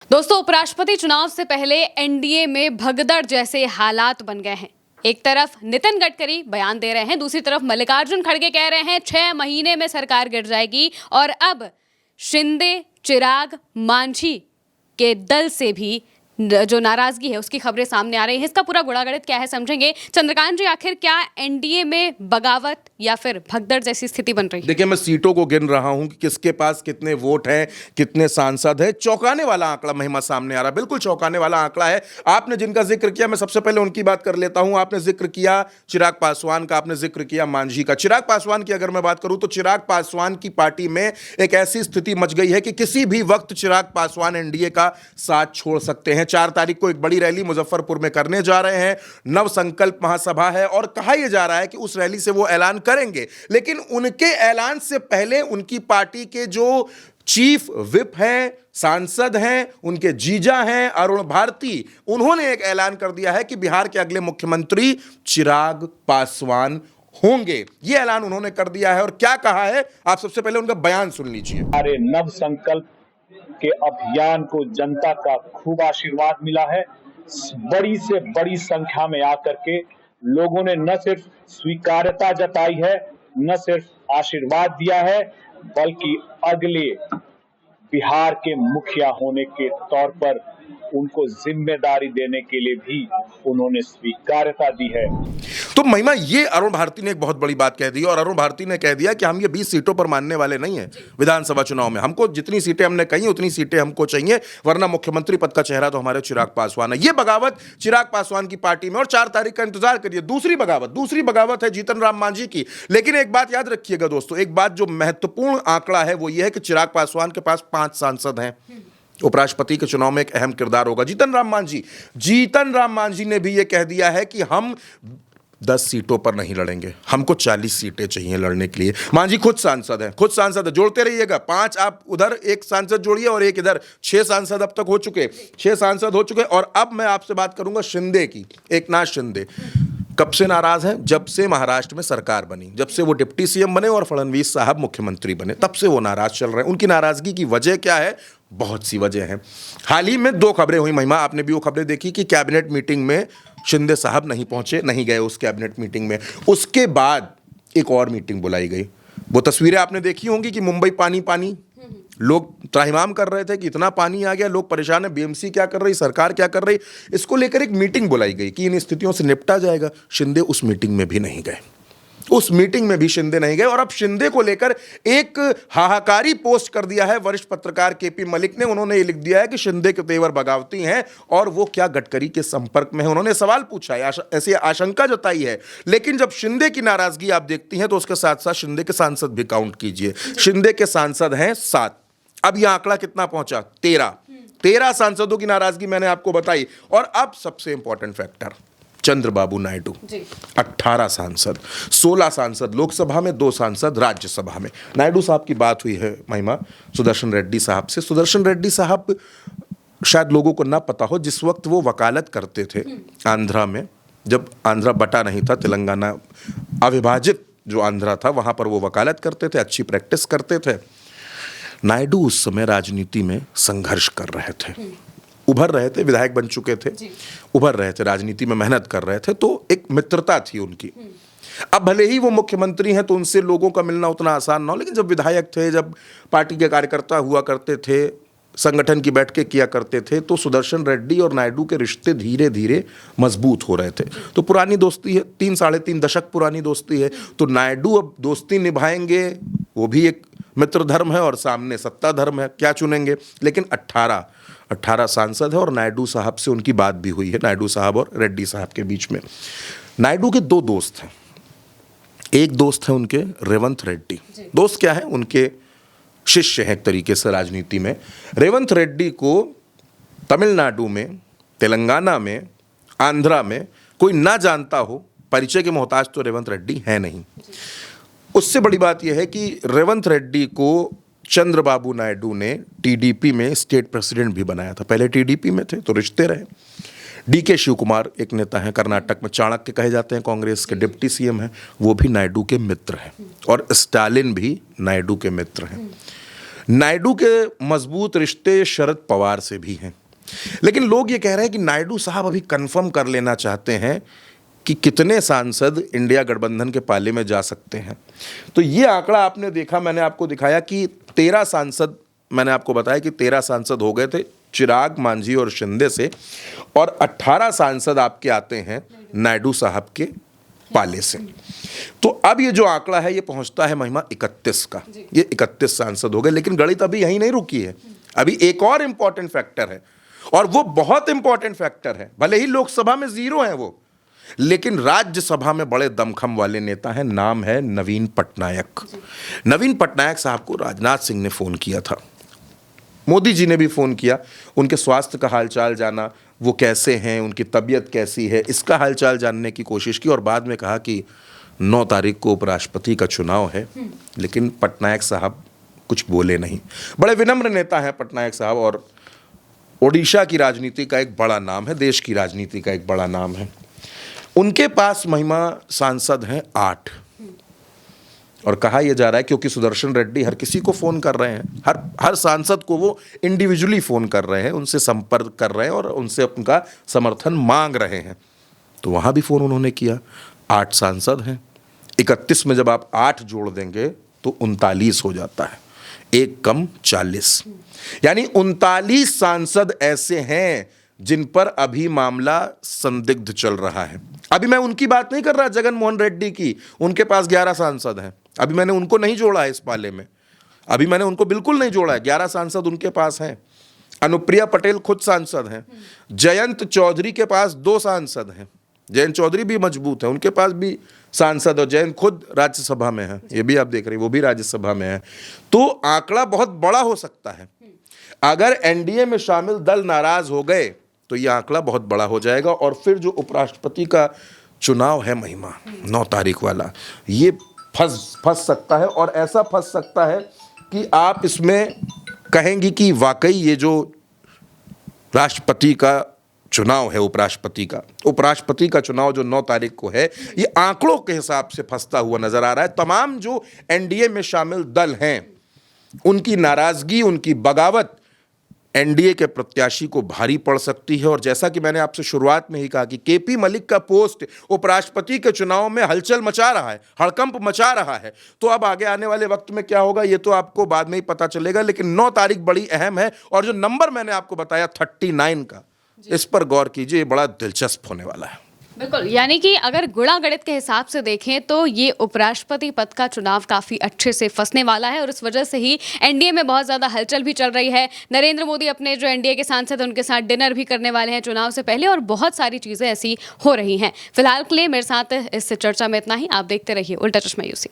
दोस्तों, उपराष्ट्रपति चुनाव से पहले एनडीए में भगदड़ जैसे हालात बन गए हैं। एक तरफ नितिन गडकरी बयान दे रहे हैं, दूसरी तरफ मल्लिकार्जुन खड़गे कह रहे हैं 6 महीने में सरकार गिर जाएगी। और अब शिंदे, चिराग, मांझी के दल से भी जो नाराजगी है उसकी खबरें सामने आ रही हैं। इसका पूरा गुणागणित क्या है समझेंगे। चंद्रकांत जी, आखिर क्या एनडीए में बगावत या फिर भगदड़ जैसी स्थिति बन रही है? देखिए, मैं सीटों को गिन रहा हूं कि किसके पास कितने वोट हैं, कितने सांसद हैं। चौंकाने वाला आंकड़ा महिमा सामने आ रहा है, बिल्कुल चौंकाने वाला आंकड़ा है। आपने जिनका जिक्र किया, मैं सबसे पहले उनकी बात कर लेता हूं। आपने जिक्र किया चिराग पासवान का, आपने जिक्र किया मांझी का। चिराग पासवान की अगर मैं बात करूं तो चिराग पासवान की पार्टी में एक ऐसी स्थिति मच गई है कि किसी भी वक्त चिराग पासवान एनडीए का साथ छोड़ सकते हैं। 4 तारीख को एक बड़ी रैली मुजफ्फरपुर में करने जा रहे हैं। नव संकल्प महासभा है और कहा यह जा रहा है कि उस रैली से वो ऐलान करेंगे। लेकिन उनके ऐलान से पहले उनकी पार्टी के जो चीफ विप हैं, सांसद हैं, उनके जीजा हैं अरुण भारती, उन्होंने एक ऐलान कर दिया है कि बिहार के अगले मुख्यमंत्री चिराग पासवान होंगे। यह ऐलान उन्होंने कर दिया है। और क्या कहा है, आप सबसे पहले उनका बयान सुन लीजिए। हमारे नव संकल्प के अभियान को जनता का खूब आशीर्वाद मिला है। बड़ी से बड़ी संख्या में आकर के लोगों ने न सिर्फ स्वीकार्यता जताई है, न सिर्फ आशीर्वाद दिया है, बल्कि अगले बिहार के मुखिया होने के तौर पर उनको जिम्मेदारी देने के लिए भी उन्होंने स्वीकार्यता दी है। तो महिमा, ये अरुण भारती ने एक बहुत बड़ी बात कह दी और अरुण भारती ने कह दिया कि हम ये 20 सीटों पर मानने वाले नहीं हैं विधानसभा चुनाव में। हमको जितनी सीटें हमने कही उतनी सीटें हमको चाहिए, वरना मुख्यमंत्री पद का चेहरा तो हमारे चिराग पासवान है। ये बगावत चिराग पासवान की पार्टी में, और 4 तारीख का इंतजार करिए। दूसरी बगावत है जीतन राम मांझी की। लेकिन एक बात याद रखिएगा दोस्तों, एक बात जो महत्वपूर्ण आंकड़ा है वो ये है कि चिराग पासवान के पास 5 सांसद हैं। उपराष्ट्रपति के चुनाव में एक अहम किरदार होगा जीतन राम मांझी ने भी यह कह दिया है कि हम 10 सीटों पर नहीं लड़ेंगे, हमको 40 सीटें चाहिए लड़ने के लिए। मांझी खुद सांसद है, जोड़ते रहिएगा। 5 आप उधर एक सांसद जोड़िए और एक इधर। 6 सांसद अब तक हो चुके, 6 सांसद हो चुके। और अब मैं आपसे बात करूंगा शिंदे की। एकनाथ शिंदे कब से नाराज हैं? जब से महाराष्ट्र में सरकार बनी, जब से वो डिप्टी सीएम बने और फडणवीस साहब मुख्यमंत्री बने, तब से वो नाराज चल रहे हैं। उनकी नाराजगी की वजह क्या है? बहुत सी वजह है। हाल ही में 2 खबरें हुई महिमा, आपने भी वो खबरें देखी कि कैबिनेट मीटिंग में शिंदे साहब नहीं पहुंचे, नहीं गए उस कैबिनेट मीटिंग में। उसके बाद एक और मीटिंग बुलाई गई। वो तस्वीरें आपने देखी होंगी कि मुंबई पानी, लोग त्राहिमाम कर रहे थे कि इतना पानी आ गया, लोग परेशान है, बीएमसी क्या कर रही, सरकार क्या कर रही। इसको लेकर एक मीटिंग बुलाई गई कि इन स्थितियों से निपटा जाएगा। शिंदे उस मीटिंग में भी नहीं गए, और अब शिंदे को लेकर एक हाहाकारी पोस्ट कर दिया है वरिष्ठ पत्रकार केपी मलिक ने। उन्होंने ये लिख दिया है कि शिंदे के तेवर बगावती हैं और वो क्या गडकरी के संपर्क में है। उन्होंने सवाल पूछा है, ऐसी आशंका जताई है। लेकिन जब शिंदे की नाराजगी आप देखती हैं तो उसके साथ साथ शिंदे के सांसद भी काउंट कीजिए। शिंदे के सांसद हैं 7। अब यह आंकड़ा कितना पहुंचा? 13 सांसदों की नाराजगी मैंने आपको बताई। और अब सबसे इंपॉर्टेंट फैक्टर, चंद्रबाबू नायडू 18 सांसद, 16 सांसद लोकसभा में, 2 सांसद राज्यसभा में। नायडू साहब की बात हुई है महिमा सुदर्शन रेड्डी साहब से। सुदर्शन रेड्डी साहब, शायद लोगों को ना पता हो, जिस वक्त वो वकालत करते थे आंध्रा में, जब आंध्रा बटा नहीं था, तेलंगाना अविभाजित जो आंध्रा था, वहां पर वो वकालत करते थे, अच्छी प्रैक्टिस करते थे। नायडू उस समय राजनीति में संघर्ष कर रहे थे, उभर रहे थे, विधायक बन चुके थे, उभर रहे थे, राजनीति में मेहनत कर रहे थे, तो एक मित्रता थी उनकी। अब भले ही वो मुख्यमंत्री हैं तो उनसे लोगों का मिलना उतना आसान ना हो, लेकिन जब विधायक थे, जब पार्टी के कार्यकर्ता हुआ करते थे, संगठन की बैठकें किया करते थे, तो सुदर्शन रेड्डी और नायडू के रिश्ते धीरे धीरे मजबूत हो रहे थे। तो पुरानी दोस्ती है, 3 साढ़े 3 दशक पुरानी दोस्ती है। तो नायडू अब दोस्ती निभाएंगे, वो भी एक मित्र धर्म है और सामने सत्ता धर्म है, क्या चुनेंगे। लेकिन 18 सांसद है और नायडू साहब से उनकी बात भी हुई है, नायडू साहब और रेड्डी साहब के बीच में। नायडू के 2 दोस्त हैं। एक दोस्त है उनके रेवंत रेड्डी। दोस्त क्या है? उनके शिष्य हैं एक तरीके से राजनीति में। रेवंत रेड्डी को तमिलनाडु में, तेलंगाना में, आंध्रा में कोई ना जानता हो, परिचय के मोहताज तो रेवंत रेड्डी है नहीं। उससे बड़ी बात यह है कि रेवंत रेड्डी को चंद्रबाबू नायडू ने टीडीपी में स्टेट प्रेसिडेंट भी बनाया था। पहले टीडीपी में थे तो रिश्ते रहे। डीके शिव कुमार एक नेता हैं, कर्नाटक में चाणक्य कहे जाते हैं, कांग्रेस के डिप्टी सीएम हैं, वो भी नायडू के मित्र हैं। और स्टालिन भी नायडू के मित्र हैं। नायडू के मजबूत रिश्ते शरद पवार से भी हैं, लेकिन लोग ये कह रहे हैं कि नायडू साहब अभी कंफर्म कर लेना चाहते हैं कि कितने सांसद इंडिया गठबंधन के पाले में जा सकते हैं। तो ये आंकड़ा आपने देखा, मैंने आपको दिखाया कि 13 सांसद, मैंने आपको बताया कि 13 सांसद हो गए थे चिराग, मांझी और शिंदे से, और 18 सांसद आपके आते हैं नायडू साहब के पाले से। तो अब ये जो आंकड़ा है ये पहुंचता है महिमा 31 का। ये 31 सांसद हो गए, लेकिन गणित अभी यहीं नहीं रुकी है। अभी एक और इंपॉर्टेंट फैक्टर है, और वो बहुत इंपॉर्टेंट फैक्टर है। भले ही लोकसभा में 0 है वो, लेकिन राज्यसभा में बड़े दमखम वाले नेता हैं। नाम है नवीन पटनायक। नवीन पटनायक साहब को राजनाथ सिंह ने फोन किया था, मोदी जी ने भी फोन किया, उनके स्वास्थ्य का हालचाल जाना, वो कैसे हैं, उनकी तबीयत कैसी है, इसका हालचाल जानने की कोशिश की। और बाद में कहा कि 9 तारीख को उपराष्ट्रपति का चुनाव है, लेकिन पटनायक साहब कुछ बोले नहीं। बड़े विनम्र नेता हैं पटनायक साहब, और ओडिशा की राजनीति का एक बड़ा नाम है, देश की राजनीति का एक बड़ा नाम है। उनके पास महिमा सांसद हैं 8, और कहा यह जा रहा है, क्योंकि सुदर्शन रेड्डी हर किसी को फोन कर रहे हैं, हर सांसद को वो इंडिविजुअली फोन कर रहे हैं, उनसे संपर्क कर रहे हैं और उनसे उनका समर्थन मांग रहे हैं। तो वहां भी फोन उन्होंने किया। 8 सांसद हैं, 31 में जब आप 8 जोड़ देंगे तो 39 हो जाता है, 1 कम 40, यानी 39 सांसद ऐसे हैं जिन पर अभी मामला संदिग्ध चल रहा है। अभी मैं उनकी बात नहीं कर रहा, जगन मोहन रेड्डी की, उनके पास 11 सांसद हैं, अभी मैंने उनको नहीं जोड़ा है इस पाले में, अभी मैंने उनको बिल्कुल नहीं जोड़ा है। 11 सांसद उनके पास हैं। अनुप्रिया पटेल खुद सांसद हैं। जयंत चौधरी के पास 2 सांसद हैं। जयंत चौधरी भी मजबूत है, उनके पास भी सांसद, और जयंत खुद राज्यसभा में है, ये भी आप देख रहे हैं, वो भी राज्यसभा में है। तो आंकड़ा बहुत बड़ा हो सकता है। अगर एनडीए में शामिल दल नाराज हो गए तो ये आंकड़ा बहुत बड़ा हो जाएगा, और फिर जो उपराष्ट्रपति का चुनाव है महिमा 9 तारीख वाला, ये फंस सकता है। और ऐसा फंस सकता है कि आप इसमें कहेंगी कि वाकई ये जो राष्ट्रपति का चुनाव है, उपराष्ट्रपति का चुनाव जो 9 तारीख को है, ये आंकड़ों के हिसाब से फंसता हुआ नजर आ रहा है। तमाम जो एनडीए में शामिल दल हैं, उनकी नाराजगी, उनकी बगावत एनडीए के प्रत्याशी को भारी पड़ सकती है। और जैसा कि मैंने आपसे शुरुआत में ही कहा कि केपी मलिक का पोस्ट उपराष्ट्रपति के चुनाव में हलचल मचा रहा है, हड़कंप मचा रहा है। तो अब आगे आने वाले वक्त में क्या होगा ये तो आपको बाद में ही पता चलेगा, लेकिन 9 तारीख बड़ी अहम है। और जो नंबर मैंने आपको बताया 39 का, इस पर गौर कीजिए, बड़ा दिलचस्प होने वाला है। बिल्कुल, यानी कि अगर गुणा गणित के हिसाब से देखें तो ये उपराष्ट्रपति पद का चुनाव काफ़ी अच्छे से फंसने वाला है, और इस वजह से ही एनडीए में बहुत ज़्यादा हलचल भी चल रही है। नरेंद्र मोदी अपने जो एनडीए के सांसद हैं उनके साथ डिनर भी करने वाले हैं चुनाव से पहले, और बहुत सारी चीज़ें ऐसी हो रही हैं। फिलहाल के लिए मेरे साथ इस चर्चा में इतना ही। आप देखते रहिए उल्टा चश्मा यूसी।